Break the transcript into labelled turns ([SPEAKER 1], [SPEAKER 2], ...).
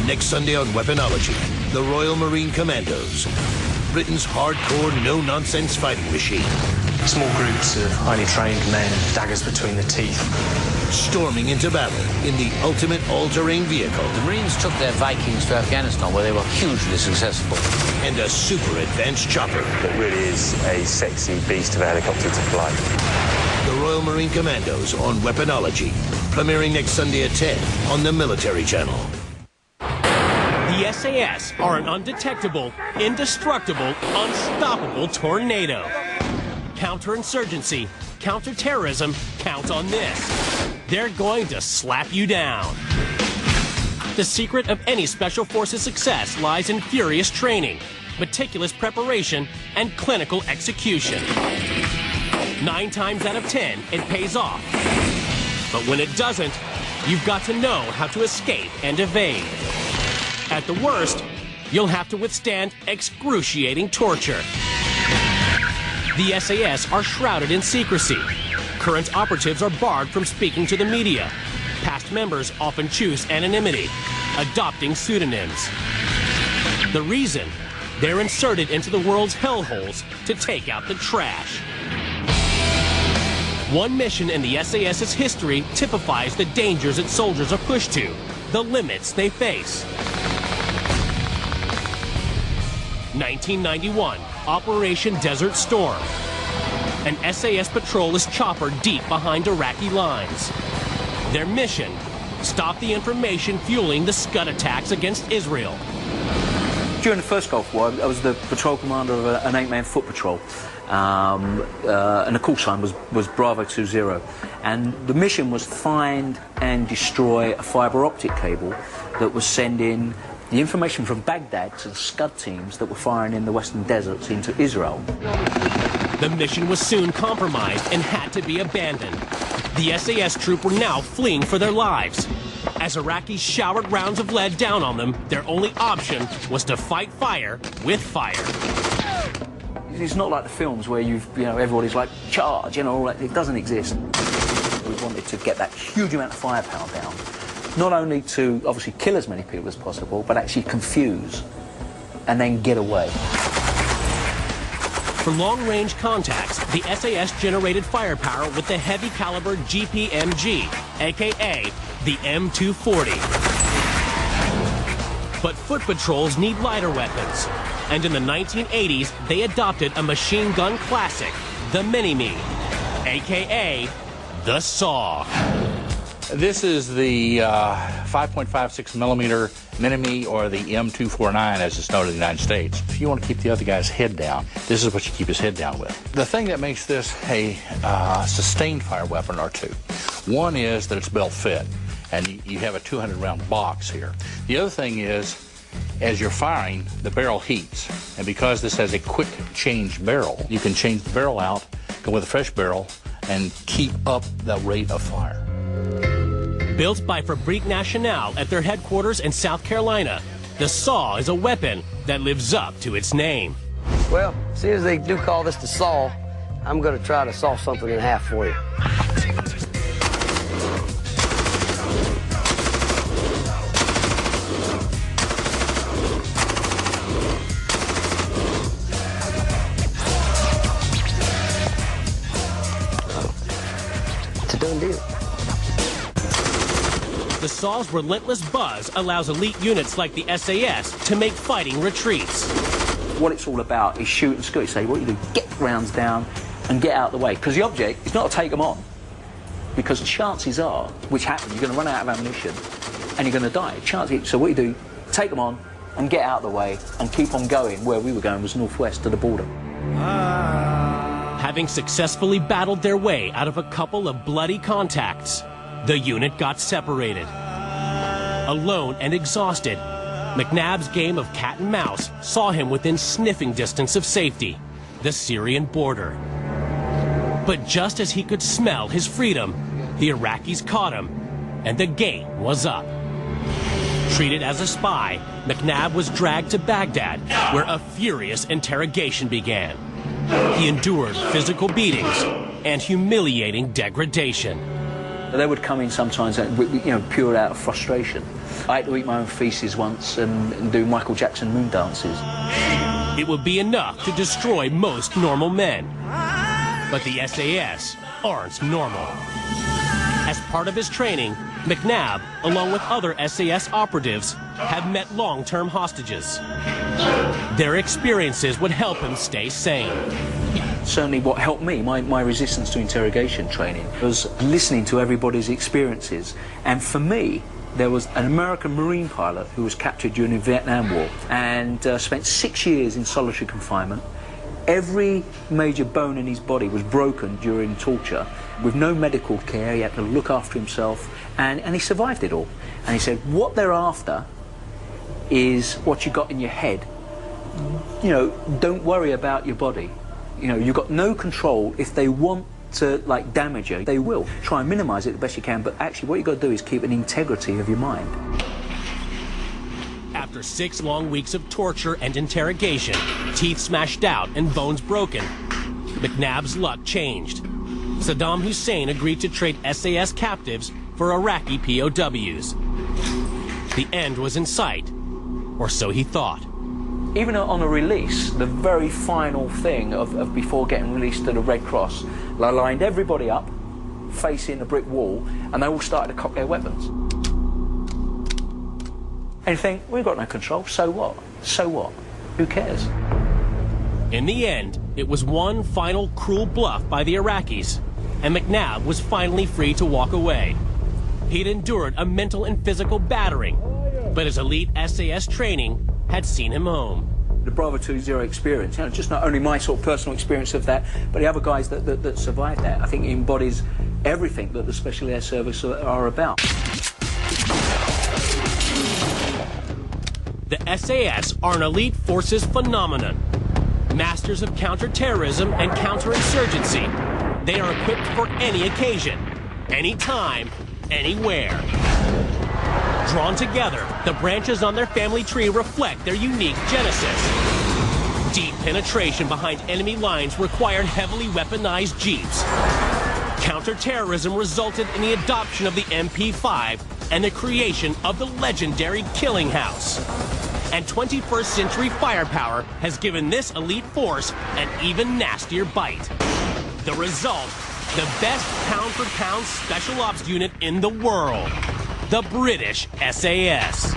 [SPEAKER 1] Next Sunday on Weaponology, the Royal Marine Commandos, Britain's hardcore, no-nonsense fighting machine.
[SPEAKER 2] Small groups of highly trained men, daggers between the teeth.
[SPEAKER 1] Storming into battle in the ultimate all-terrain vehicle.
[SPEAKER 3] The Marines took their Vikings to Afghanistan, where they were hugely successful.
[SPEAKER 1] And a super advanced chopper.
[SPEAKER 4] It really is a sexy beast of a helicopter to fly.
[SPEAKER 1] The Royal Marine Commandos on Weaponology, premiering next Sunday at 10 on the Military Channel.
[SPEAKER 5] The SAS are an undetectable, indestructible, unstoppable tornado. Counterinsurgency, counterterrorism, count on this. They're going to slap you down. The secret of any special forces success lies in furious training, meticulous preparation, and clinical execution. 9 times out of 10, it pays off. But when it doesn't, you've got to know how to escape and evade. At the worst, you'll have to withstand excruciating torture. The SAS are shrouded in secrecy. Current operatives are barred from speaking to the media. Past members often choose anonymity, adopting pseudonyms. The reason? They're inserted into the world's hellholes to take out the trash. One mission in the SAS's history typifies the dangers its soldiers are pushed to, the limits they face. 1991, Operation Desert Storm. An SAS patrol is chopper deep behind Iraqi lines. Their mission? Stop the information fueling the Scud attacks against Israel.
[SPEAKER 6] During the first Gulf War, I was the patrol commander of an 8-man foot patrol. And the call sign was Bravo 20. And the mission was find and destroy a fibre optic cable that was sending the information from Baghdad to the Scud teams that were firing in the western deserts into Israel.
[SPEAKER 5] The mission was soon compromised and had to be abandoned. The SAS troop were now fleeing for their lives. As Iraqis showered rounds of lead down on them, their only option was to fight fire with fire.
[SPEAKER 6] It's not like the films where everybody's like, charge, all that. It doesn't exist. We wanted to get that huge amount of firepower down. Not only to obviously kill as many people as possible, but actually confuse and then get away.
[SPEAKER 5] For long-range contacts, the SAS generated firepower with the heavy caliber GPMG, aka the M240. But foot patrols need lighter weapons, and in the 1980s, they adopted a machine gun classic, the Mini-Me, aka the SAW.
[SPEAKER 7] This is the 5.56 millimeter Mini-Me, or the M249 as it's known in the United States. If you want to keep the other guy's head down, this is what you keep his head down with. The thing that makes this a sustained fire weapon are two. One is that it's belt fit, and you have a 200 round box here. The other thing is, as you're firing, the barrel heats, and because this has a quick change barrel, you can change the barrel out, go with a fresh barrel, and keep up the rate of fire.
[SPEAKER 5] Built by Fabrique Nationale at their headquarters in South Carolina, the SAW is a weapon that lives up to its name.
[SPEAKER 8] Well, seeing as they do call this the SAW, I'm going to try to saw something in half for you. It's a done deal.
[SPEAKER 5] The SAW's relentless buzz allows elite units like the SAS to make fighting retreats.
[SPEAKER 6] What it's all about is shoot and scoot. Say, what you do, get the rounds down and get out of the way. Because the object is not to take them on. Because chances are, which happens, you're going to run out of ammunition and you're going to die. So what you do, take them on and get out of the way and keep on going. Where we were going was northwest to the border.
[SPEAKER 5] Having successfully battled their way out of a couple of bloody contacts, the unit got separated. Alone and exhausted, McNabb's game of cat and mouse saw him within sniffing distance of safety, the Syrian border. But just as he could smell his freedom, the Iraqis caught him, and the game was up. Treated as a spy, McNabb was dragged to Baghdad, where a furious interrogation began. He endured physical beatings and humiliating degradation.
[SPEAKER 6] They would come in sometimes, pure out of frustration. I had to eat my own feces once and do Michael Jackson moon dances.
[SPEAKER 5] It would be enough to destroy most normal men. But the SAS aren't normal. As part of his training, McNabb, along with other SAS operatives, have met long-term hostages. Their experiences would help him stay sane.
[SPEAKER 6] Certainly what helped me, my resistance to interrogation training, was listening to everybody's experiences. And for me, there was an American Marine pilot who was captured during the Vietnam War and spent 6 years in solitary confinement. Every major bone in his body was broken during torture. With no medical care, he had to look after himself, and he survived it all. And he said, what they're after is what you got in your head. You know, don't worry about your body. You know, you've got no control. If they want to, like, damage you, they will. Try and minimize it the best you can, but actually what you've got to do is keep an integrity of your mind.
[SPEAKER 5] After 6 long weeks of torture and interrogation, teeth smashed out and bones broken, McNabb's luck changed. Saddam Hussein agreed to trade SAS captives for Iraqi POWs. The end was in sight, or so he thought.
[SPEAKER 6] Even on a release, the very final thing of before getting released to the Red Cross, I lined everybody up, facing a brick wall, and they all started to cock their weapons. And you think, we've got no control, so what? So what? Who cares?
[SPEAKER 5] In the end, it was one final cruel bluff by the Iraqis, and McNabb was finally free to walk away. He'd endured a mental and physical battering, but his elite SAS training had seen him home.
[SPEAKER 6] The Bravo 20 experience, you know, just not only my sort of personal experience of that, but the other guys that survived that, I think it embodies everything that the Special Air Service are about.
[SPEAKER 5] The SAS are an elite forces phenomenon. Masters of counterterrorism and counterinsurgency. They are equipped for any occasion, anytime, anywhere. Drawn together, the branches on their family tree reflect their unique genesis. Deep penetration behind enemy lines required heavily weaponized jeeps. Counterterrorism resulted in the adoption of the Pt5 and the creation of the legendary Killing House. And 21st century firepower has given this elite force an even nastier bite. The result, the best pound-for-pound special ops unit in the world, the British SAS.